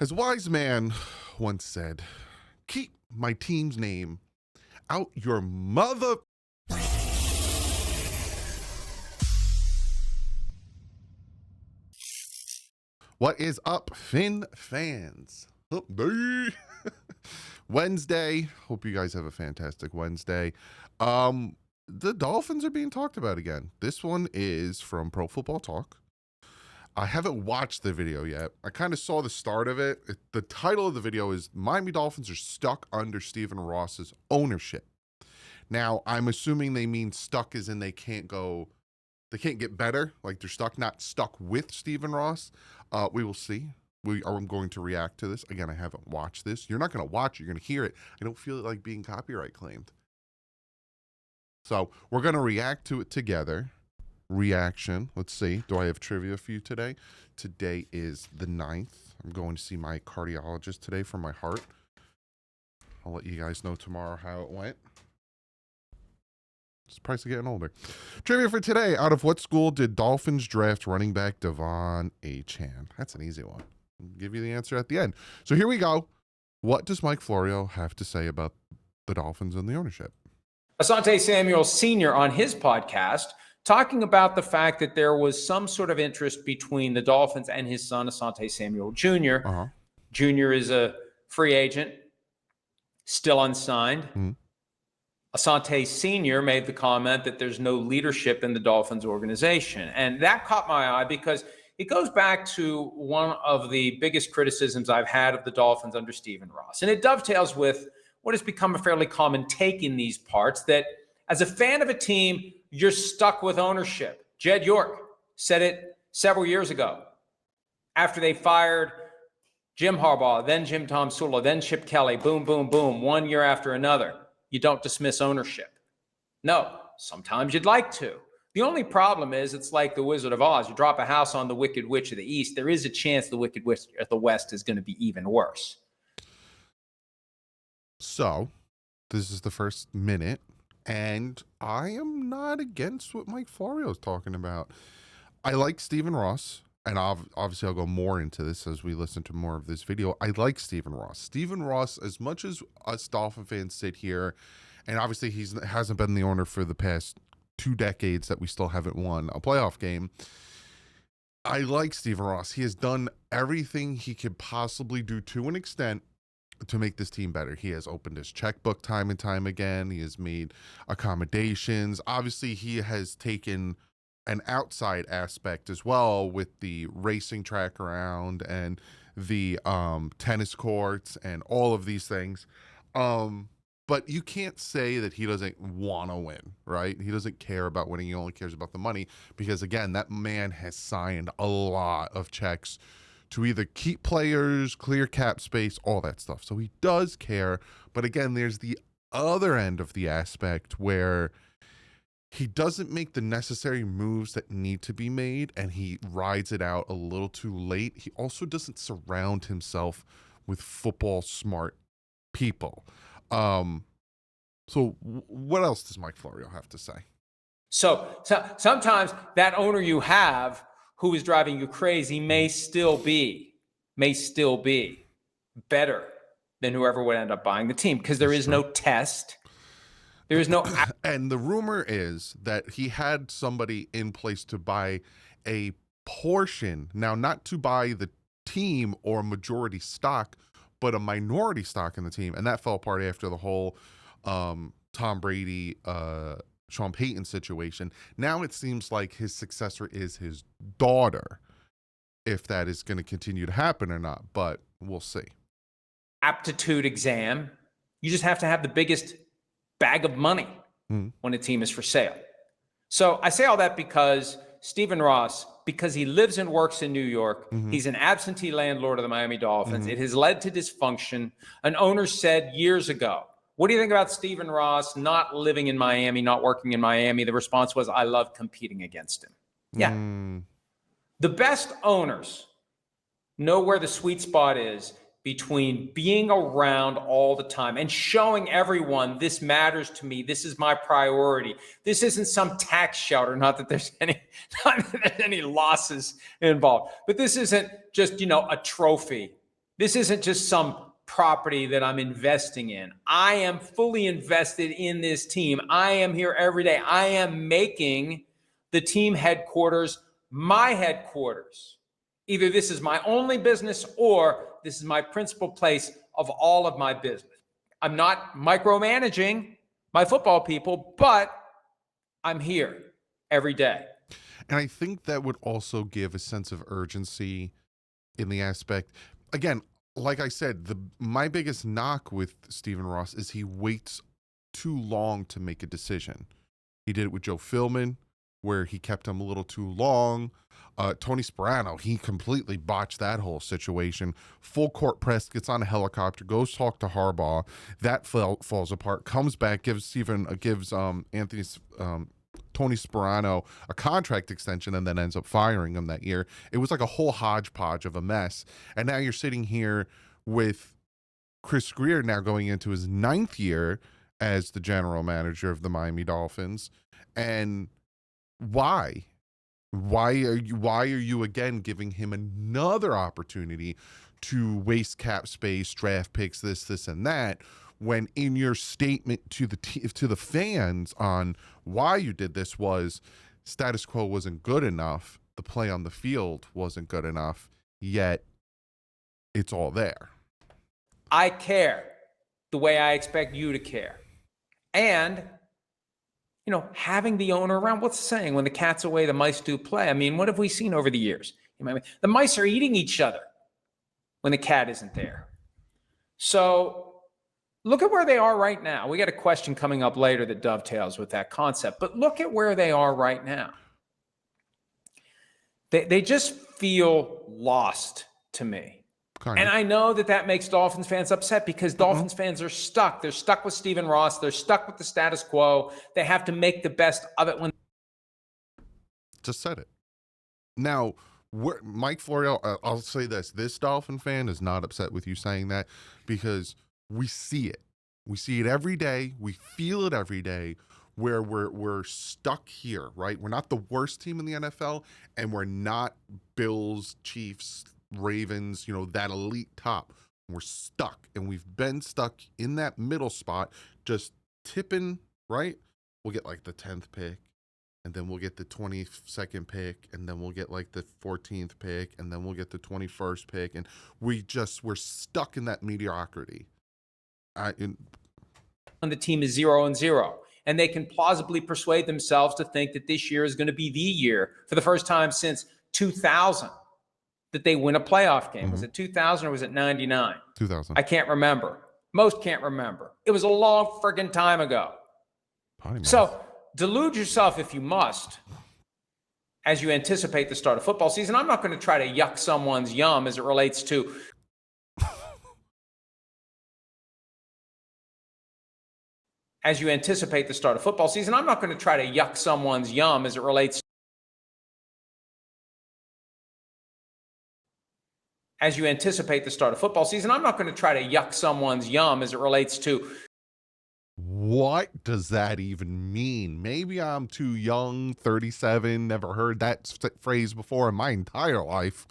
As a wise man once said, keep my team's name out your mother. What is up, Finn fans? Wednesday. Hope you guys have a fantastic Wednesday. The Dolphins are being talked about again. This one is from Pro Football Talk. I haven't watched the video yet. I kind of saw the start of it. The title of the video is Miami Dolphins are stuck under Stephen Ross's ownership. Now, I'm assuming they mean stuck as in they can't get better. Like they're stuck, not stuck with Stephen Ross. We will see. I'm going to react to this. Again, I haven't watched this. You're not going to watch it. You're going to hear it. I don't feel it like being copyright claimed. So we're going to react to it together. Reaction. Let's see. Do I have trivia for you today? Today is the 9th. I'm going to see my cardiologist today for my heart. I'll let you guys know tomorrow how it went. It's the price of getting older. Trivia for today. Out of what school did Dolphins draft running back Devon Achane? That's an easy one. I'll give you the answer at the end. So here we go. What does Mike Florio have to say about the Dolphins and the ownership? Asante Samuel Sr. on his podcast talking about the fact that there was some sort of interest between the Dolphins and his son, Asante Samuel Jr. Jr. is a free agent, still unsigned. Asante Sr. made the comment that there's no leadership in the Dolphins organization. And that caught my eye because it goes back to one of the biggest criticisms I've had of the Dolphins under Stephen Ross. And it dovetails with what has become a fairly common take in these parts, that as a fan of a team, you're stuck with ownership. Jed York said it several years ago after they fired Jim Harbaugh, then Jim Tom Sula, then Chip Kelly, boom, boom, boom, one year after another. You don't dismiss ownership. No, sometimes you'd like to. The only problem is it's like the Wizard of Oz. You drop a house on the Wicked Witch of the East, there is a chance the Wicked Witch of the West is going to be even worse. So, this is the first minute, and I am not against what Mike Florio is talking about. I like Stephen Ross, and obviously I'll go more into this as we listen to more of this video. I like Stephen Ross. Stephen Ross, as much as us Dolphin fans sit here, and obviously he hasn't been the owner for the past 2 decades that we still haven't won a playoff game. I like Stephen Ross. He has done everything he could possibly do to an extent to make this team better. He has opened his checkbook time and time again. He has made accommodations. Obviously, he has taken an outside aspect as well with the racing track around and the tennis courts and all of these things. But you can't say that he doesn't want to win, right? He doesn't care about winning. He only cares about the money because, again, that man has signed a lot of checks to either keep players, clear cap space, all that stuff. So he does care. But again, there's the other end of the aspect where he doesn't make the necessary moves that need to be made, and he rides it out a little too late. He also doesn't surround himself with football smart people. So what else does Mike Florio have to say? So sometimes that owner you have who is driving you crazy may still be better than whoever would end up buying the team, because there is no test. There is no. And the rumor is that he had somebody in place to buy a portion, now not to buy the team or majority stock, but a minority stock in the team. And that fell apart after the whole Tom Brady, Sean Payton situation. Now it seems like his successor is his daughter, if that is going to continue to happen or not, but we'll see. Aptitude exam. You just have to have the biggest bag of money when a team is for sale. So I say all that because Stephen Ross, because he lives and works in New York, he's an absentee landlord of the Miami Dolphins. It has led to dysfunction. An owner said years ago, what do you think about Stephen Ross not living in Miami, not working in Miami? The response was, I love competing against him. Yeah. The best owners know where the sweet spot is between being around all the time and showing everyone this matters to me. This is my priority. This isn't some tax shelter. Not that there's any losses involved, but this isn't just, a trophy This isn't just some property that I'm investing in. I am fully invested in this team. I am here every day. I am making the team headquarters my headquarters. Either this is my only business or this is my principal place of all of my business. I'm not micromanaging my football people, but I'm here every day. And I think that would also give a sense of urgency in the aspect. Again, like I said, my biggest knock with Stephen Ross is he waits too long to make a decision. He did it with Joe Philman, where he kept him a little too long. Tony Sparano, he completely botched that whole situation. Full court press, gets on a helicopter, goes talk to Harbaugh. That falls apart. Comes back, gives Tony Sparano a contract extension, and then ends up firing him that year. It was like a whole hodgepodge of a mess. And now you're sitting here with Chris Grier now going into his 9th year as the general manager of the Miami Dolphins. And why? Why are you again giving him another opportunity to waste cap space, draft picks, this and that, when in your statement to the fans on why you did this was status quo wasn't good enough, the play on the field wasn't good enough, yet it's all there. I care the way I expect you to care. And having the owner around, what's the saying? When the cat's away, the mice do play. I mean, what have we seen over the years? The mice are eating each other when the cat isn't there. So look at where they are right now. We got a question coming up later that dovetails with that concept, but look at where they are right now. They just feel lost to me. And I know that makes Dolphins fans upset because Dolphins fans are stuck. They're stuck with Stephen Ross. They're stuck with the status quo. They have to make the best of it. Just said it. Now, Mike Florio, I'll say this Dolphin fan is not upset with you saying that because we see it. We see it every day. We feel it every day where we're stuck here, right? We're not the worst team in the NFL, and we're not Bills, Chiefs, Ravens, that elite top. We're stuck, and we've been stuck in that middle spot, just tipping, right? We'll get like the 10th pick, and then we'll get the 22nd pick, and then we'll get like the 14th pick, and then we'll get the 21st pick, and we're stuck in that mediocrity. And the team is 0-0, and they can plausibly persuade themselves to think that this year is going to be the year for the first time since 2000 that they win a playoff game. Was it 2000 or was it 99? 2000. I can't remember. Most can't remember. It was a long friggin' time ago. So delude yourself if you must as you anticipate the start of football season. I'm not going to try to yuck someone's yum as it relates to as you anticipate the start of football season. I'm not going to try to yuck someone's yum as it relates as you anticipate the start of football season. I'm not going to try to yuck someone's yum as it relates to. What does that even mean? Maybe I'm too young, 37, never heard that phrase before in my entire life.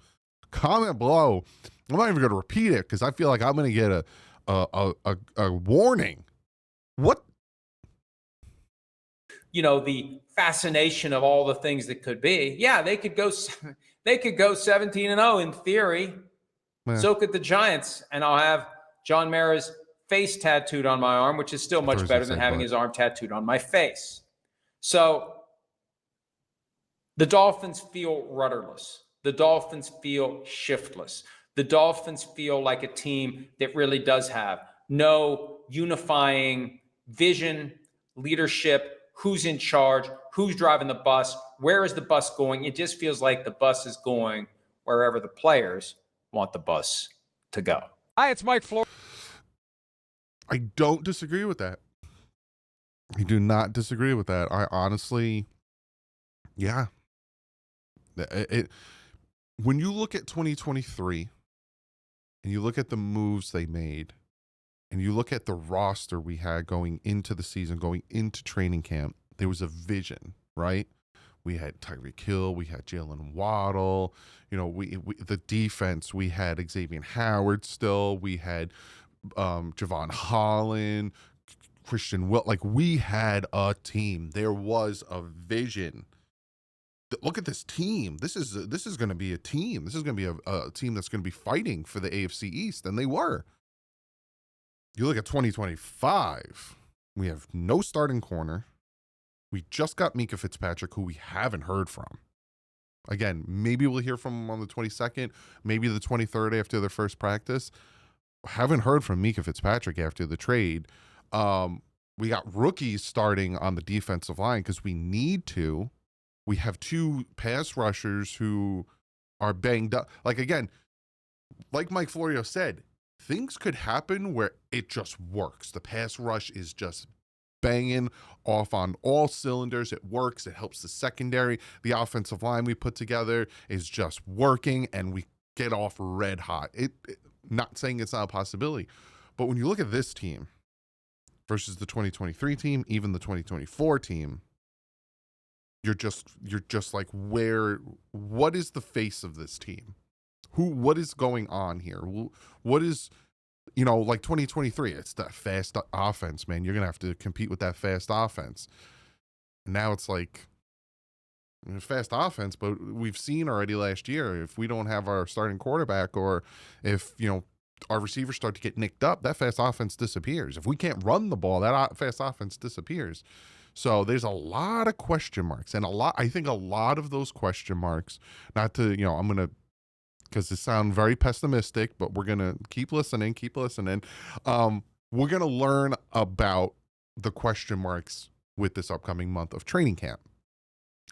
Comment below. I'm not even going to repeat it because I feel like I'm going to get a warning. What? The fascination of all the things that could be. Yeah, they could go 17-0 in theory. Man. So could the Giants, and I'll have John Mara's face tattooed on my arm, which is still much better than having his arm tattooed on my face. So the Dolphins feel rudderless. The Dolphins feel shiftless. The Dolphins feel like a team that really does have no unifying vision, leadership, who's in charge, who's driving the bus, where is the bus going. It just feels like the bus is going wherever the players want the bus to go. Hi, it's Mike Florio. I don't disagree with that. I do not disagree with that. I honestly, yeah. When you look at 2023 and you look at the moves they made and you look at the roster we had going into the season, going into training camp, there was a vision, right? We had Tyreek Hill. We had Jalen Waddle. You know, we the defense. We had Xavier Howard still. We had Javon Holland, Christian Will. Like, we had a team. There was a vision. Look at this team. This is going to be a team. This is going to be a team that's going to be fighting for the AFC East, and they were. You look at 2025. We have no starting corner. We just got Mika Fitzpatrick, who we haven't heard from. Again, maybe we'll hear from him on the 22nd, maybe the 23rd after their first practice. Haven't heard from Mika Fitzpatrick after the trade. We got rookies starting on the defensive line because we need to. We have 2 pass rushers who are banged up. Like, again, like Mike Florio said, things could happen where it just works. The pass rush is just banging off on all cylinders. It works. It helps the secondary. The offensive line we put together is just working, and we get off red hot. Not saying it's not a possibility, but when you look at this team versus the 2023 team, even the 2024 team, you're just like, what is the face of this team? What is going on here? What is, like 2023, it's that fast offense, man. You're going to have to compete with that fast offense. And now it's like, fast offense, but we've seen already last year, if we don't have our starting quarterback, or if, our receivers start to get nicked up, that fast offense disappears. If we can't run the ball, that fast offense disappears. So there's a lot of question marks, and I think a lot of those question marks, not to, I'm going to, because it sounds very pessimistic, but we're going to keep listening. We're going to learn about the question marks with this upcoming month of training camp.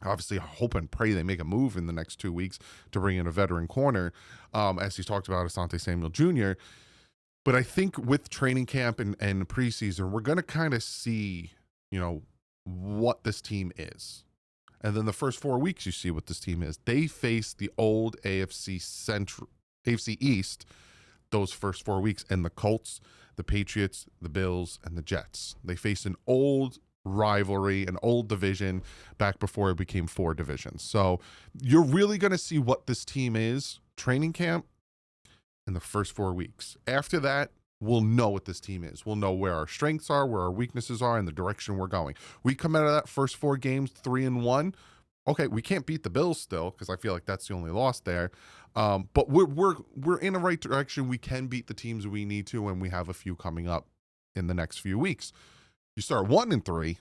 Obviously, I hope and pray they make a move in the next 2 weeks to bring in a veteran corner, as he's talked about, Asante Samuel Jr. But I think with training camp and preseason, we're going to kind of see, what this team is. And then the first 4 weeks, you see what this team is. They face the old AFC East those first 4 weeks, and the Colts, the Patriots, the Bills, and the Jets. They face an old rivalry, an old division back before it became 4 divisions. So you're really going to see what this team is, training camp, in the first 4 weeks. After that, we'll know what this team is. We'll know where our strengths are, where our weaknesses are, and the direction we're going. We come out of that first 4 games 3-1. Okay, we can't beat the Bills still, because I feel like that's the only loss there. But we're in the right direction. We can beat the teams we need to, and we have a few coming up in the next few weeks. You start 1-3,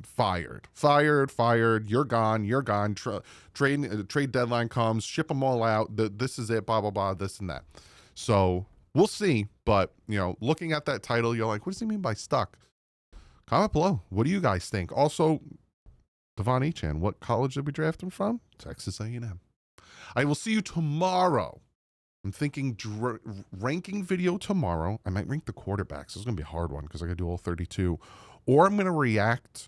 fired. You're gone. Trade deadline comes, ship them all out. This is it. Blah blah blah. This and that. So we'll see. But looking at that title, you're like, what does he mean by stuck? Comment below. What do you guys think? Also, Devon Echan, what college did we draft him from? Texas A&M. I will see you tomorrow. I'm thinking ranking video tomorrow. I might rank the quarterbacks. It's going to be a hard one because I got to do all 32. Or I'm going to react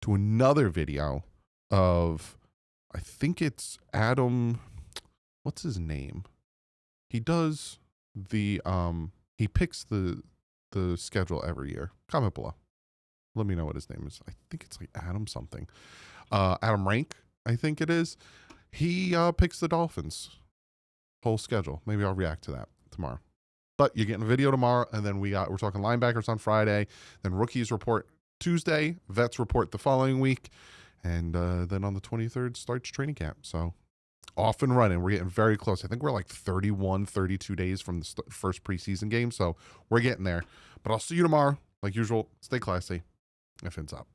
to another video of, I think it's Adam, what's his name? He does the, he picks the schedule every year. Comment below. Let me know what his name is. I think it's like Adam something. Adam Rank, I think it is. He picks the Dolphins whole schedule. Maybe I'll react to that tomorrow. But you're getting a video tomorrow, and then we're talking linebackers on Friday. Then rookies report Tuesday, vets report the following week, and then on the 23rd starts training camp. So off and running. We're getting very close. I think we're like 31, 32 days from the first preseason game. So we're getting there. But I'll see you tomorrow. Like usual, stay classy. If it's up.